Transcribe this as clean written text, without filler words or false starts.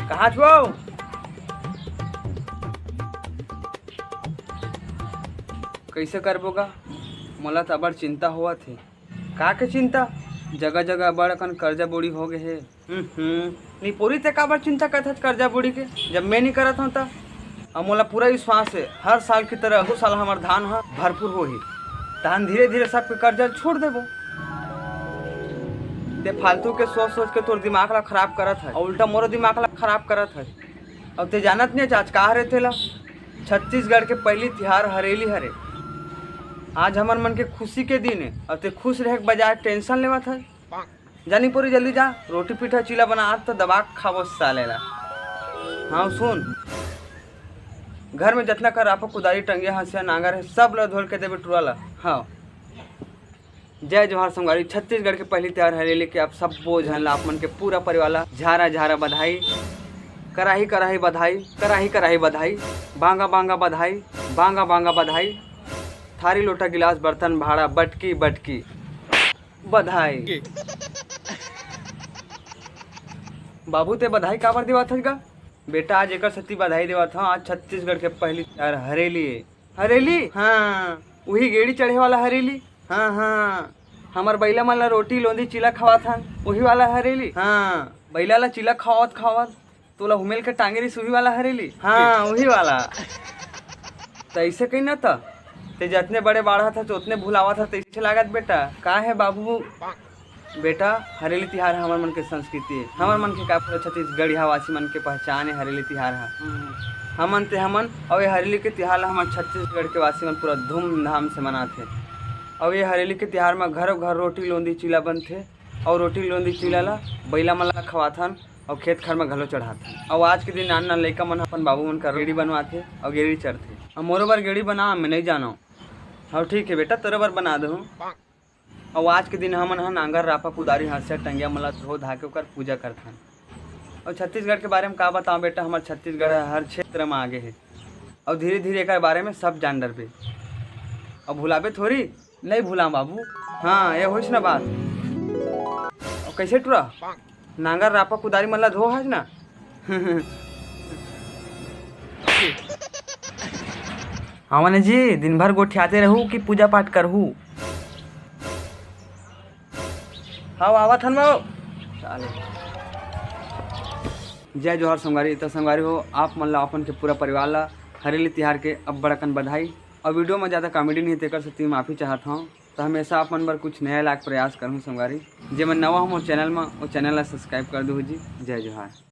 कहाँ छो? कैसे करबोगा? मोला तो बड़ चिंता हुआ थे। का के चिंता? जगह जगह बड़ अकन कर्जा बोड़ी हो गए है। नहीं पूरी ते का बड़ चिंता करत कर्जा बोड़ी के, जब मैं नहीं करत हूँ ता। अब मोला पूरा विश्वास है हर साल की तरह अगले साल हमार धान हा भरपूर होही। धान धीरे धीरे सबके कर्जा छोड़ देबो। ते फालतू के सोच सोच के तोर दिमाग ला खराब करत है और उल्टा मोरो दिमाग ला खराब करत है। अब ते जानत नहीं आज का हरे तेला छत्तीसगढ़ के पहली तिहार हरेली हरे। आज हमार मन के खुशी के दिन है और ते खुश रहे के बजाय टेंशन लेवत है। जानी पूरी जल्दी जा रोटी पीठा चीला बना आज तो दबा खाबो सालेला। हाँ सुन, घर में जितना कर आपको कुदारी टंगिया हंसिया नांगर है सब ला धोल के देवे टुराला। हाँ जय जोहार संगवारी। छत्तीसगढ़ के पहली त्योहार हरेली के आप सब बोझन ला आप मन के पूरा परिवार झारा झारा बधाई, कराही कराही बधाई, कराही कराही बधाई, बांगा बांगा बधाई, बांगा बांगा बधाई, थारी लोटा गिलास बर्तन भाड़ा बटकी बटकी बधाई। बाबू ते बधाई काबर देवत हस गा? बेटा आज एक सती बधाई देवत हूँ। आज छत्तीसगढ़ के पहली त्योहार हरेली है। हरेली? हाँ वही गेड़ी चढ़े वाला हरेली। हाँ हाँ हमार बैला मन ला रोटी लोंदी चिला खवात हन वही वाला हरेली। हाँ बैला ला चिला खावत खावत तोला हुमेल के टांगेरी सुही वाला हरेली। हाँ वही वाला। तो ऐसे कही ना था ते जितने बड़े बाढ़ा था तो उतने भुलावा था तैसे लागत बेटा। का है बाबू? बेटा हरेली तिहार हमार मन के संस्कृति है। हमार मन के का पूरा छत्तीसगढ़िया वासी मन के पहचान है हरेली तिहार है। हमन ते हमन और ये हरेली के तिहार ला हमार छत्तीसगढ़ के वासी मन पूरा धूमधाम से मनाते। और ये हरेली के तिहार में घर घर रोटी लोंदी चीला बनते और रोटी लोंदी चीला ला बैला मन ला खवाथन और खेत खर में घलो चढ़ाते। और आज के दिन नान नान लइका मन अपन बाबू मन का गेड़ी बनवाते और गेड़ी चढ़ते। और मोरो बार गेड़ी बना मैं नहीं जानो। हाँ ठीक है बेटा तेरे बार बना दो। और आज के दिन हमन नांगर रापा कुदारी हाथ टंगिया मला धो धा के ओकर पूजा करथन। और छत्तीसगढ़ के बारे में का बताऊँ बेटा, हमारे छत्तीसगढ़ हर क्षेत्र में आगे है और धीरे धीरे एक बारे में सब जान डरबे। और भुलाबे थोड़ी नहीं भूला बाबू। हाँ ये होइस ना बात। और कैसे टूरा नांगर रापा कुदारी मला धो हज ना। हाँ जी दिन भर गोठियाते रहूँ कि पूजा पाठ करहूँ? हाँ आवत हन बाबू। जय जोहार संगवारी। तो संगवारी हो आप मन ला अपन के पूरा परिवार ला हरेली तिहार के अब बड़कन बधाई। और वीडियो में ज़्यादा कॉमेडी नहीं तेकर सकती माफ़ी चाहता हूँ। तो हमेशा आप मन बर कुछ नया लाख प्रयास करूँ संगवारी। जे मैं नवा हूँ चैनल में वो चैनल ला सब्सक्राइब कर दो जी। जय जोहार।